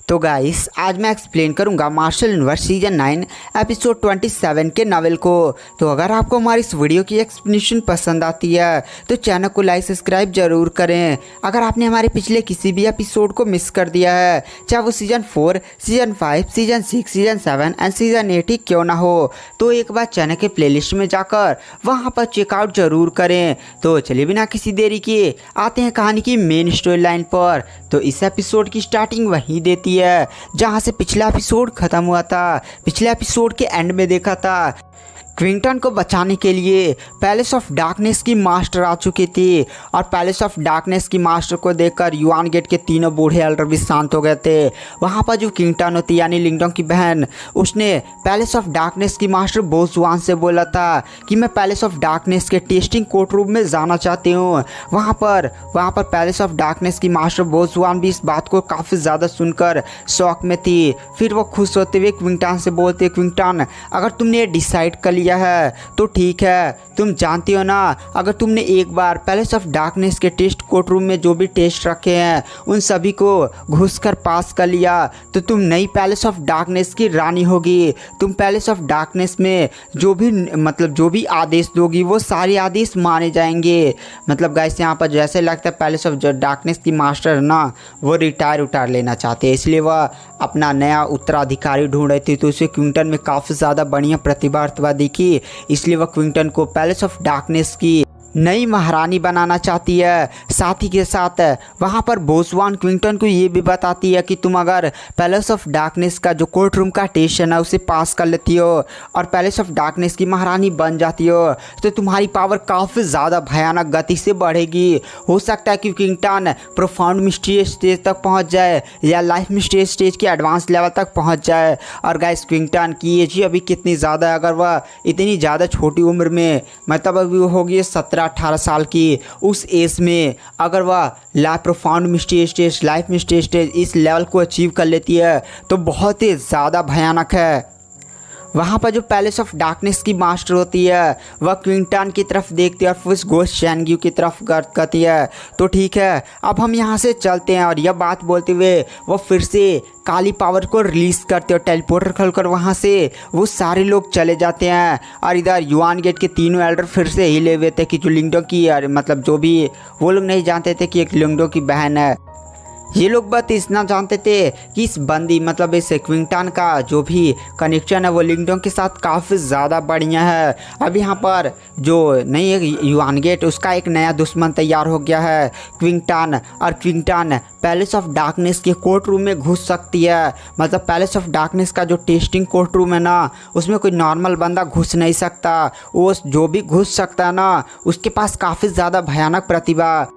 तो गाइस आज मैं एक्सप्लेन करूंगा मार्शल यूनिवर्स सीजन 9 एपिसोड 27 के नॉवेल को। तो अगर आपको हमारी इस वीडियो की एक्सप्लेनेशन पसंद आती है तो चैनल को लाइक सब्सक्राइब जरूर करें। अगर आपने हमारे पिछले किसी भी एपिसोड को मिस कर दिया है, चाहे वो season 4, season 5, season 6, season 7 and season 8 ही क्यों ना हो, तो एक बार चैनल के प्लेलिस्ट में जाकर वहाँ पर चेकआउट जरूर करें। तो चलिए बिना किसी देरी के आते हैं कहानी की मेन स्टोरी लाइन पर। तो इस एपिसोड की स्टार्टिंग वहीं देती है जहां से पिछला एपिसोड खत्म हुआ था। पिछले एपिसोड के एंड में देखा था क्विंटन को बचाने के लिए पैलेस ऑफ डार्कनेस की मास्टर आ चुकी थी और पैलेस ऑफ डार्कनेस की मास्टर को देखकर युआन गेट के तीनों बूढ़े एल्डर भी शांत हो गए थे। वहाँ पर जो क्विंटन होती यानी लिंगडोंग की बहन, उसने पैलेस ऑफ डार्कनेस की मास्टर बोसवान से बोला था कि मैं पैलेस ऑफ डार्कनेस के टेस्टिंग कोर्ट रूम में जाना चाहती हूँ। वहाँ पर पैलेस ऑफ डार्कनेस की मास्टर बोसवान भी इस बात को काफ़ी ज़्यादा सुनकर शौक में थी। फिर वो खुश होते हुए क्विंटन से बोलते, क्विंटन अगर तुमने ये डिसाइड कर लिया है तो ठीक है, तुम जानती हो ना, अगर तुमने एक बार पैलेस ऑफ डार्कनेस के टेस्ट कोर्ट रूम में जो भी टेस्ट रखे हैं उन सभी को घुसकर पास कर लिया तो तुम नई पैलेस ऑफ डार्कनेस की रानी होगी। तुम पैलेस ऑफ डार्कनेस में जो भी आदेश दोगी वो सारे आदेश माने जाएंगे। मतलब गाइस यहाँ पर जैसे लगता है पैलेस ऑफ डार्कनेस की मास्टर ना वो रिटायर लेना चाहते हैं, इसलिए वह अपना नया उत्तराधिकारी ढूंढ रही थी। तो उसे क्विंटन में काफ़ी ज़्यादा बढ़िया प्रतिभा दिखी, इसलिए वह क्विंटन को पैलेस ऑफ डार्कनेस की नई महारानी बनाना चाहती है। साथ ही के साथ वहाँ पर बोसवान क्विंटन को ये भी बताती है कि तुम अगर पैलेस ऑफ डार्कनेस का जो कोर्ट रूम का टेस्ट है ना उसे पास कर लेती हो और पैलेस ऑफ डार्कनेस की महारानी बन जाती हो तो तुम्हारी पावर काफ़ी ज़्यादा भयानक गति से बढ़ेगी। हो सकता है कि क्विंटन प्रोफाउंड मिस्ट्री स्टेज तक पहुँच जाए या लाइफ मिस्ट्री स्टेज के एडवांस लेवल तक पहुँच जाए। और गाइस क्विंटन की एज ही अभी कितनी ज़्यादा है, अगर वह इतनी ज़्यादा छोटी उम्र में मतलब अभी वो होगी 17-18 साल की, उस एज में अगर वह profound mystery stage, life mystery stage इस लेवल को अचीव कर लेती है तो बहुत ही ज़्यादा भयानक है। वहाँ पर जो पैलेस ऑफ डार्कनेस की मास्टर होती है वह क्विंटन की तरफ देखती है और फिर उस गोस्ट शैनग्यू की तरफ करती है। तो ठीक है, अब हम यहाँ से चलते हैं। और यह बात बोलते हुए वो फिर से काली पावर को रिलीज़ करते और टेलीपोर्टर खोलकर वहाँ से वो सारे लोग चले जाते हैं। और इधर युआन गेट के तीनों एल्डर फिर से हिले हुए थे कि जो लिंगडोंग की मतलब जो भी वो लोग नहीं जानते थे कि एक लिंगडोंग की बहन है। ये लोग बस इतना जानते थे कि इस बंदी मतलब इस क्विंटन का जो भी कनेक्शन है वो लिंगडोंग के साथ काफ़ी ज़्यादा बढ़िया है। अब यहाँ पर जो नई युआन गेट उसका एक नया दुश्मन तैयार हो गया है क्विंटन। और क्विंटन पैलेस ऑफ डार्कनेस के कोर्ट रूम में घुस सकती है। मतलब पैलेस ऑफ डार्कनेस का जो टेस्टिंग कोर्ट रूम है ना उसमें कोई नॉर्मल बंदा घुस नहीं सकता, वो जो भी घुस सकता है ना उसके पास काफ़ी ज़्यादा भयानक प्रतिभा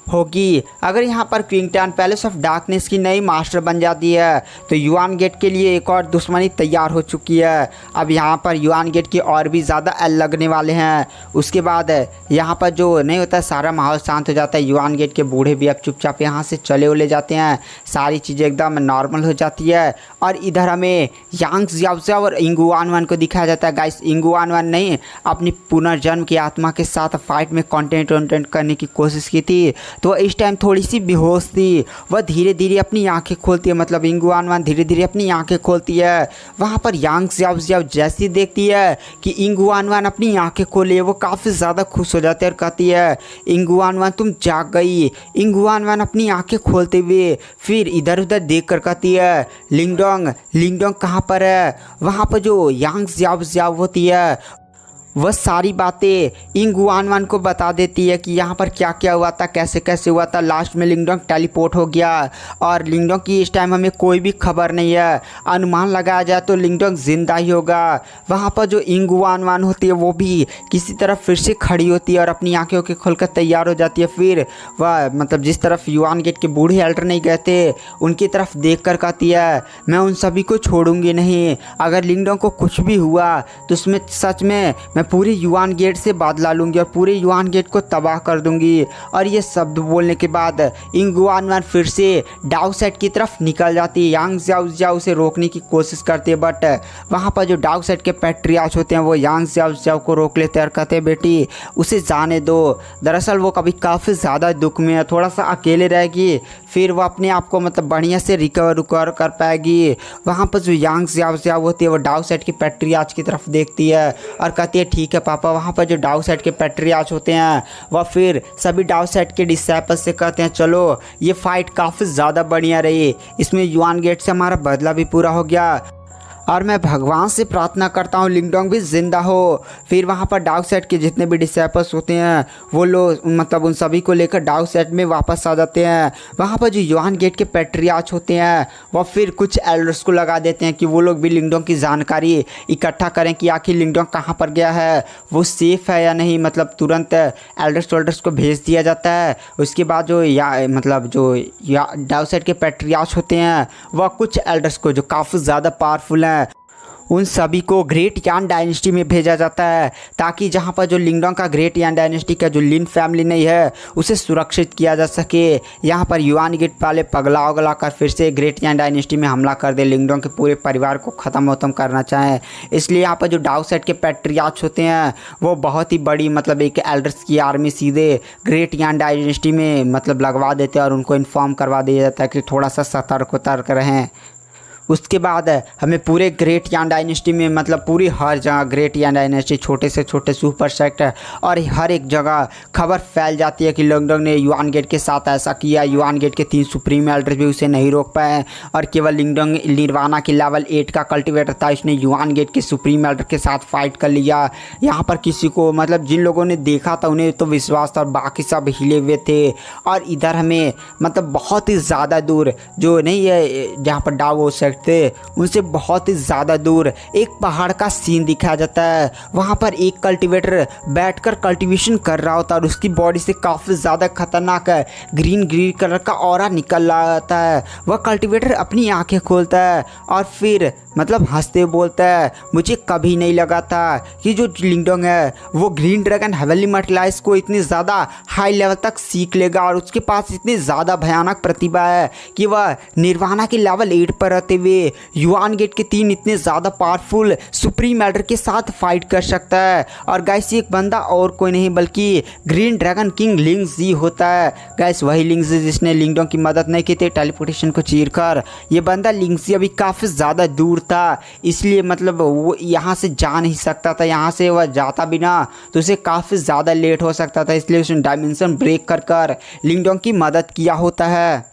होगी। अगर यहाँ पर क्विंटन पैलेस ऑफ डार्कनेस की नई मास्टर बन जाती है तो युआन गेट के लिए एक और दुश्मनी तैयार हो चुकी है। अब यहाँ पर युआन गेट के और भी ज़्यादा एल लगने वाले हैं। उसके बाद यहाँ पर जो नहीं होता है सारा माहौल शांत हो जाता है। युआन गेट के बूढ़े भी अब चुपचाप यहाँ से चले जाते हैं, सारी चीज़ें एकदम नॉर्मल हो जाती है। और इधर हमें यांग जियाओ और इंगुआनवान को दिखाया जाता है। गाइस इंगुआनवान नहीं अपनी पुनर्जन्म की आत्मा के साथ फाइट में कंटेंट करने की कोशिश की थी तो इस टाइम थोड़ी सी बेहोश थी। वह धीरे धीरे अपनी आंखें खोलती है, मतलब इंगुआनवान धीरे धीरे अपनी आंखें खोलती है। वहाँ पर यांग जियाओ जैसी देखती है कि इंगुआनवान अपनी आंखें खोले वो काफ़ी ज़्यादा खुश हो जाती है और कहती है इंगुआनवान तुम जाग गई। इंगुआनवान अपनी आंखें खोलते हुए फिर इधर उधर देख कर कहती है लिंगडोंग कहाँ पर है। वहाँ पर जो यांग जियाओ होती है वह सारी बातें इंगुआनवान को बता देती है कि यहाँ पर क्या क्या हुआ था, कैसे कैसे हुआ था। लास्ट में लिंगडोंग टेलीपोर्ट हो गया और लिंगडोंग की इस टाइम हमें कोई भी खबर नहीं है। अनुमान लगाया जाए तो लिंगडोंग जिंदा ही होगा। वहाँ पर जो इंगुआनवान होती है वो भी किसी तरफ फिर से खड़ी होती है और अपनी आँखें के खोलकर तैयार हो जाती है। फिर वह मतलब जिस तरफ युआन गेट के बूढ़े एल्डर नहीं गए थे उनकी तरफ देख कर कहती है मैं उन सभी को छोड़ूंगी नहीं। अगर लिंगडोंग को कुछ भी हुआ तो उसमें सच में पूरे युआन गेट से बदला लूंगी और पूरे युआन गेट को तबाह कर दूंगी। और ये शब्द बोलने के बाद इंगुआनवान फिर से डाउ सेट की तरफ निकल जाती है। यांग जियाओ उसे रोकने की कोशिश करती है बट वहाँ पर जो डाउ सेट के पैट्रियार्च होते हैं वो यांग जियाओ को रोक लेते हैं और कहते हैं बेटी उसे जाने दो। दरअसल वो कभी काफ़ी ज़्यादा दुख में है, थोड़ा सा अकेले रहेगी फिर वो अपने आप को मतलब बढ़िया से रिकवर कर पाएगी। वहाँ पर जो यांग ज़ियाओ होती है वो डाउ सेट के पैट्रियार्च की तरफ देखती है और कहती है ठीक है पापा। वहाँ पर जो डाउ सेट के पैट्रियार्च होते हैं वह फिर सभी डाउ सेट के डिसाइपल्स से कहते हैं चलो ये फाइट काफ़ी ज़्यादा बढ़िया रही, इसमें युआन गेट से हमारा बदला भी पूरा हो गया और मैं भगवान से प्रार्थना करता हूँ लिंगडोंग भी ज़िंदा हो। फिर वहाँ पर डाउ सेट के जितने भी डिसाइपल्स होते हैं वो लोग मतलब उन सभी को लेकर डाउ सेट में वापस आ जाते हैं। वहाँ पर जो युआन गेट के पैट्रियार्च होते हैं वह फिर कुछ एल्डर्स को लगा देते हैं कि वो लोग भी लिंगडोंग की जानकारी इकट्ठा करें कि आखिर लिंगडोंग कहाँ पर गया है, वो सेफ़ है या नहीं। मतलब तुरंत एल्डर्स को भेज दिया जाता है। उसके बाद जो डाउ सेट के पैट्रियार्च होते हैं वह कुछ एल्डर्स को जो काफ़ी ज़्यादा पावरफुल हैं उन सभी को ग्रेट यान डायनेस्टी में भेजा जाता है ताकि जहां पर जो लिंगडोंग का ग्रेट यान डायनेस्टी का जो लिन फैमिली नहीं है उसे सुरक्षित किया जा सके। यहां पर युआन गेट वाले पगला कर फिर से ग्रेट यान डायनेस्टी में हमला कर दे, लिंगडोंग के पूरे परिवार को ख़त्म करना चाहें। इसलिए यहाँ पर जो डाउ सेट के पैट्रियार्च होते हैं वो बहुत ही बड़ी मतलब एक एल्डर्स की आर्मी सीधे ग्रेट यान डायनेस्टी में मतलब लगवा देते हैं और उनको इन्फॉर्म करवा दिया जाता है कि थोड़ा सा सतर्क रहें। उसके बाद हमें पूरे ग्रेट यान डायनेस्टी में मतलब पूरी हर जगह ग्रेट यान डायनेस्टी छोटे से छोटे सुपर सेक्टर और हर एक जगह खबर फैल जाती है कि लिंगडोंग ने युआन गेट के साथ ऐसा किया। युआन गेट के 3 सुप्रीम एल्डर भी उसे नहीं रोक पाए और केवल लिंगडोंग निर्वाणा के लेवल 8 का कल्टिवेटर था, इसने युआन गेट के सुप्रीम एल्डर के साथ फाइट कर लिया। यहाँ पर किसी को मतलब जिन लोगों ने देखा था उन्हें तो विश्वास था और बाकी सब हिले हुए थे। और इधर हमें मतलब बहुत ही ज़्यादा दूर जो नहीं है जहाँ पर डाउ थे उनसे बहुत ही ज़्यादा दूर एक पहाड़ का सीन दिखाया जाता है। वहाँ पर एक कल्टीवेटर बैठकर कल्टीवेशन कर रहा होता है और उसकी बॉडी से काफ़ी ज़्यादा खतरनाक ग्रीन कलर का ऑरा निकल रहा होता है। वह कल्टीवेटर अपनी आंखें खोलता है और फिर मतलब हंसते हुए बोलता है मुझे कभी नहीं लगा था कि जो लिंगडोंग है वो ग्रीन ड्रैगन हेवनली मर्टिलाइज को इतनी ज़्यादा हाई लेवल तक सीख लेगा और उसके पास इतनी ज़्यादा भयानक प्रतिभा है कि वह निर्वाणा के लेवल 8 पर रहते हुए युआन गेट के 3 इतने ज़्यादा पावरफुल सुप्रीम एल्डर के साथ फाइट कर सकता है। और गाइस एक बंदा और कोई नहीं बल्कि ग्रीन ड्रैगन किंग लिंग जी होता है। गाइस वही लिंग जी जिसने लिंगडोंग की मदद नहीं की थी टेलीपोर्टेशन को चीरकर। ये बंदा लिंग जी अभी काफ़ी ज़्यादा दूर था, इसलिए मतलब वो यहाँ से जा नहीं सकता था। यहाँ से वह जाता भी ना तो उसे काफ़ी ज़्यादा लेट हो सकता था, इसलिए उसने डायमेंशन ब्रेक कर लिंगडोंग की मदद किया होता है।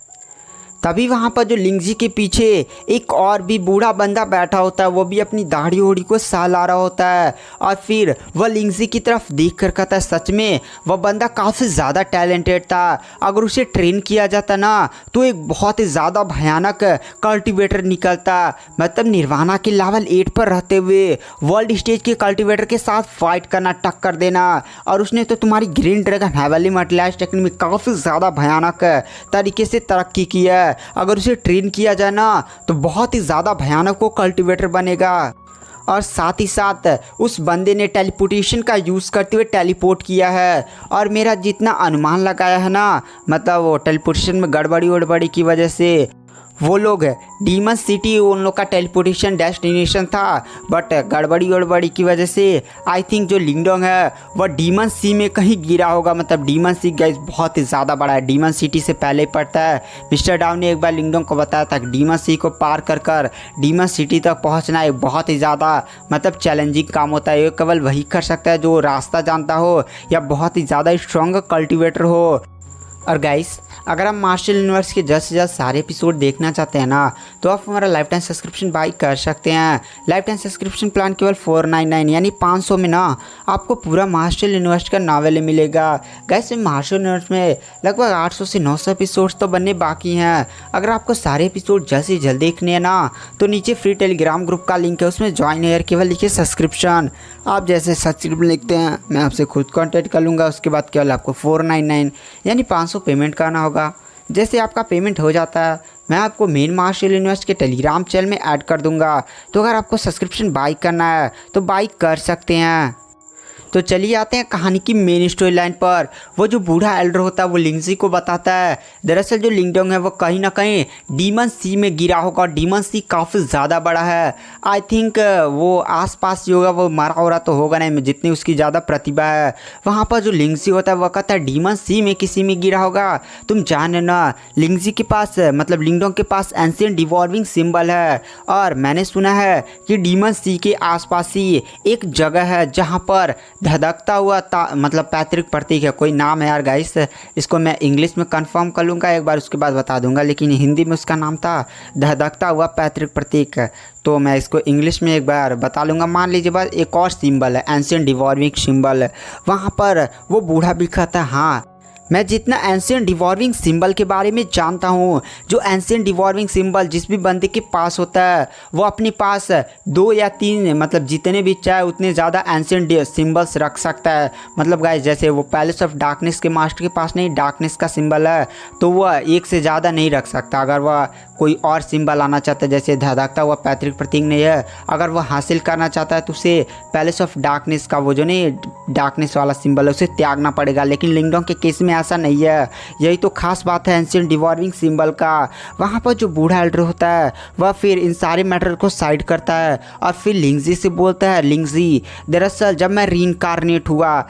तभी वहाँ पर जो लिंगजी के पीछे एक और भी बूढ़ा बंदा बैठा होता है, वो भी अपनी दाढ़ी ओढ़ी को सहला रहा होता है और फिर वह लिंगजी की तरफ देख कर कहता है सच में वह बंदा काफ़ी ज़्यादा टैलेंटेड था। अगर उसे ट्रेन किया जाता ना तो एक बहुत ही ज़्यादा भयानक कल्टीवेटर निकलता। मतलब निर्वाणा के लेवल 8 पर रहते हुए वर्ल्ड स्टेज के कल्टीवेटर के साथ फाइट करना, टक्कर देना। और उसने तो तुम्हारी ग्रीन ड्रैगन हेवनली मर्टिलाइज टेक्निक में काफ़ी ज़्यादा भयानक तरीके से तरक्की की है। अगर उसे ट्रेन किया जाए ना तो बहुत ही ज़्यादा भयानक वो कल्टीवेटर बनेगा। और साथ ही साथ उस बंदे ने टेलीपोर्टेशन का यूज़ करते हुए टेलीपोर्ट किया है। और मेरा जितना अनुमान लगाया है ना मतलब वो टेलीपोर्टेशन में गड़बड़ी की वजह से वो लोग डीमन सिटी उन लोग का टेलीपोर्टेशन डेस्टिनेशन था, बट गड़बड़ी की वजह से आई थिंक जो लिंगडोंग है वह डीमन सी में कहीं गिरा होगा। मतलब डीमन सी गाइस बहुत ही ज़्यादा बड़ा है, डीमन सिटी से पहले ही पड़ता है। मिस्टर डाउ ने एक बार लिंगडोंग को बताया था कि डीमन सी को पार कर डीमन सिटी तक पहुंचना एक बहुत ही ज़्यादा मतलब चैलेंजिंग काम होता है। ये केवल वही कर सकता है जो रास्ता जानता हो या बहुत ही ज़्यादा स्ट्रॉन्ग कल्टिवेटर हो। और गाइस अगर आप मार्शल यूनिवर्स के जल्द से जल्द सारे एपिसोड देखना चाहते हैं ना तो आप हमारा लाइफ टाइम सब्सक्रिप्शन बाई कर सकते हैं। लाइफ टाइम सब्सक्रिप्शन प्लान केवल 499 यानी 500 में ना आपको पूरा मार्शल यूनिवर्स का नावल मिलेगा। गाइस मार्शल यूनिवर्स में लगभग 800 से 900 एपिसोड्स तो बनने बाकी हैं। अगर आपको सारे एपिसोड जल्द से जल्द देखने हैं ना तो नीचे फ्री टेलीग्राम ग्रुप का लिंक है, उसमें ज्वाइन है। केवल लिखिए सब्सक्रिप्शन, आप जैसे सब्सक्रिप्शन लिखते हैं मैं आपसे खुद कॉन्टेक्ट कर लूँगा। उसके बाद केवल आपको 499 यानी 500 पेमेंट करना होगा। जैसे आपका पेमेंट हो जाता है मैं आपको मेन मार्शल यूनिवर्स के टेलीग्राम चैनल में ऐड कर दूंगा। तो अगर आपको सब्सक्रिप्शन बाई करना है तो बाई कर सकते हैं। तो चलिए आते हैं कहानी की मेन स्टोरी लाइन पर। वो जो बूढ़ा एल्डर होता है वो लिंगजी को बताता है दरअसल जो लिंगडोंग है वो कहीं ना कहीं डीमन सी में गिरा होगा। डीमन सी काफ़ी ज़्यादा बड़ा है। आई थिंक वो आसपास ही होगा, वो मरा हो रहा तो होगा नहीं, जितनी उसकी ज़्यादा प्रतिभा है। वहाँ पर जो लिंगजी होता है वो कहता है डीमन सी में किसी में गिरा होगा। तुम जाने ना, लिंगजी के पास मतलब लिंगडोंग के पास एंशिएंट डिवॉल्विंग सिंबल है और मैंने सुना है कि डीमन सी के आसपास ही एक जगह है जहाँ पर धधकता हुआ मतलब पैतृक प्रतीक है। कोई नाम है यार गाइस, इसको मैं इंग्लिश में कंफर्म कर लूँगा एक बार, उसके बाद बता दूंगा, लेकिन हिंदी में उसका नाम था धधकता हुआ पैतृक प्रतीक। तो मैं इसको इंग्लिश में एक बार बता लूँगा। मान लीजिए बस एक और सिंबल है एंशिएंट डिवॉल्विंग सिंबल, वहाँ पर वो बूढ़ा भी कहता है हाँ मैं जितना एंशिएंट डिवॉल्विंग सिंबल के बारे में जानता हूँ, जो एंशिएंट डिवॉल्विंग सिंबल जिस भी बंदे के पास होता है वो अपने पास 2 या 3 मतलब जितने भी चाहे उतने ज़्यादा एंशिएंट सिंबल्स रख सकता है। मतलब गाइस जैसे वो पैलेस ऑफ डार्कनेस के मास्टर के पास नहीं डार्कनेस का सिंबल है तो वह एक से ज़्यादा नहीं रख सकता। अगर वह कोई और सिंबल आना चाहता है जैसे धधकता हुआ पैतृक प्रतीक नहीं है, अगर वह हासिल करना चाहता है तो उसे पैलेस ऑफ डार्कनेस का वो जो नहीं डार्कनेस वाला सिंबल है उसे त्यागना पड़ेगा। लेकिन लिंगडोंग के केस में ऐसा नहीं है। यही तो खास बात है एंशिएंट डिवॉल्विंग सिंबल का। वहाँ पर जो बूढ़ा एल्डर होता है वह फिर इन सारे मैटर को साइड करता है और फिर लिंगजी से बोलता है लिंगजी दरअसल जब मैं रीइंकार्नेट हुआ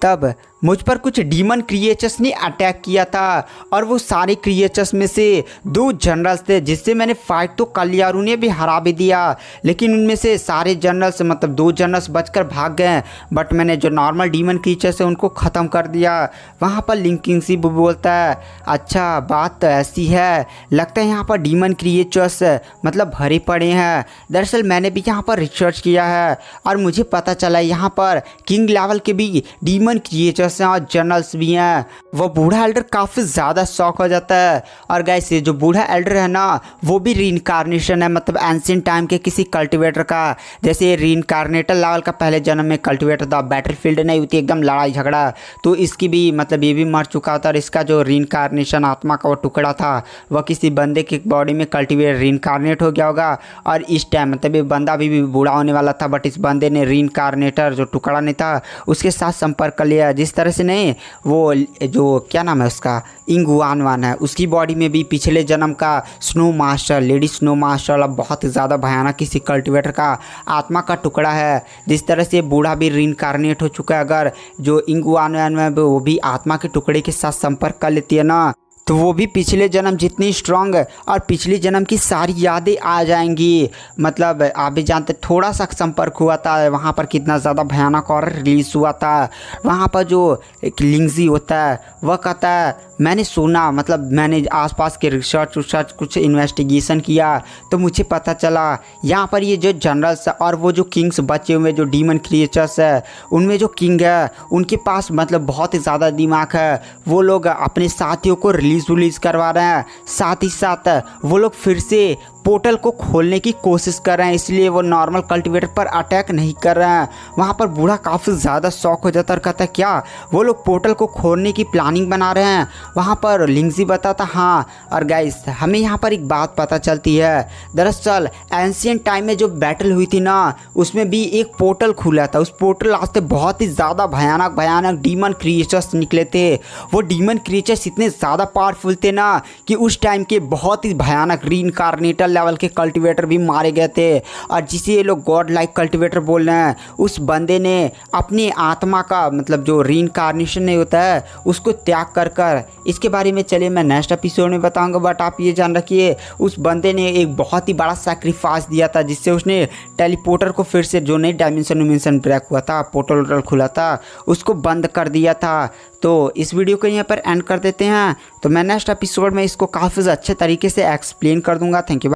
तब मुझ पर कुछ डीमन क्रिएचर्स ने अटैक किया था और वो सारे क्रिएचर्स में से 2 जनरल्स थे जिससे मैंने फाइट तो कर लिया और उन्हें भी हरा भी दिया, लेकिन उनमें से सारे जनरल्स मतलब 2 जनरल्स बचकर भाग गए, बट मैंने जो नॉर्मल डीमन क्रिएचर्स है उनको ख़त्म कर दिया। वहाँ पर लिंगजी बोलता है अच्छा बात तो ऐसी है, लगता है यहाँ पर डीमन क्रिएचर्स मतलब भरे पड़े हैं। दरअसल मैंने भी यहाँ पर रिसर्च किया है और मुझे पता चला यहाँ पर किंग लेवल के भी डीमन क्रिएचर्स और जनरल्स भी हैं। वो बूढ़ा एल्डर काफ़ी ज़्यादा शॉक हो जाता है। और गाइस ये जो बूढ़ा एल्डर है ना वो भी रीइंकार्नेशन है, मतलब एंशिएंट टाइम के किसी कल्टिवेटर का। जैसे रीइंकार्नेटर लेवल का पहले जन्म में कल्टिवेटर था, बैटलफील्ड नहीं होती एकदम लड़ाई झगड़ा, तो इसकी भी मतलब ये भी मर चुका था और इसका जो रीइंकार्नेशन आत्मा का वो टुकड़ा था वह किसी बंदे की बॉडी में कल्टिवेट रीइंकार्नेट हो गया होगा। और इस टाइम मतलब ये बंदा भी बूढ़ा होने वाला था, बट इस बंदे ने रीइंकार्नेटर जो टुकड़ा नहीं था उसके साथ संपर्क कर लिया। जिस तरह से नहीं वो जो क्या नाम है उसका इंगुआनवान है उसकी बॉडी में भी पिछले जन्म का snow master lady snow master बहुत ज़्यादा भयानक किसी कल्टिवेटर का आत्मा का टुकड़ा है। जिस तरह से बूढ़ा भी रीइंकार्नेट हो चुका है, अगर जो इंगुआनवान है वो भी आत्मा के टुकड़े के साथ संपर्क कर लेती है ना तो वो भी पिछले जन्म जितनी स्ट्रांग और पिछले जन्म की सारी यादें आ जाएंगी। मतलब आप भी जानते थोड़ा सा संपर्क हुआ था वहाँ पर कितना ज़्यादा भयानक और रिलीज़ हुआ था। वहाँ पर जो एक लिंगजी होता है वह कहता है मैंने सुना मतलब मैंने आसपास के रिसर्च कुछ इन्वेस्टिगेशन किया तो मुझे पता चला यहाँ पर ये जो जनरल्स और वो जो किंग्स बचे हुए जो डीमन क्रिएचर्स है उनमें जो किंग है उनके पास मतलब बहुत ही ज़्यादा दिमाग है। वो लोग अपने साथियों को रिलीज़ करवा रहे हैं, साथ ही साथ वो लोग फिर से पोर्टल को खोलने की कोशिश कर रहे हैं, इसलिए वो नॉर्मल कल्टिवेटर पर अटैक नहीं कर रहे हैं। वहाँ पर बूढ़ा काफ़ी ज़्यादा शॉक हो जाता है और कहता है क्या वो लोग पोर्टल को खोलने की प्लानिंग बना रहे हैं। वहाँ पर लिंगजी बताता हाँ। और गाइस हमें यहाँ पर एक बात पता चलती है, दरअसल एंशिएंट टाइम में जो बैटल हुई थी ना उसमें भी एक पोर्टल खुला था। उस पोर्टल रास्ते बहुत ही ज़्यादा भयानक डीमन क्रिएचर्स निकले थे। वो डीमन क्रिएचर्स इतने ज़्यादा पावरफुल थे ना कि उस टाइम के बहुत ही भयानक रीइंकार्नेटर लेवल के कल्टिवेटर भी मारे गए थे। और जिसे ये लोग गॉड लाइक कल्टिवेटर बोल रहे हैं उस बंदे ने अपनी आत्मा का मतलब जो रीइंकार्नेशन नहीं होता है उसको त्याग कर इसके बारे में चलिए मैं नेक्स्ट एपिसोड में बताऊंगा। बट आप ये जान रखिए उस बंदे ने एक बहुत ही बड़ा सैक्रिफाइस दिया था जिससे उसने टेलीपोर्टर को फिर से जो नई डायमेंशन ब्रेक हुआ था पोर्टल खुला था उसको बंद कर दिया था। तो इस वीडियो को यहाँ पर एंड कर देते हैं। तो मैं नेक्स्ट एपिसोड में इसको काफ़ी अच्छे तरीके से एक्सप्लेन कर दूंगा। Thank you.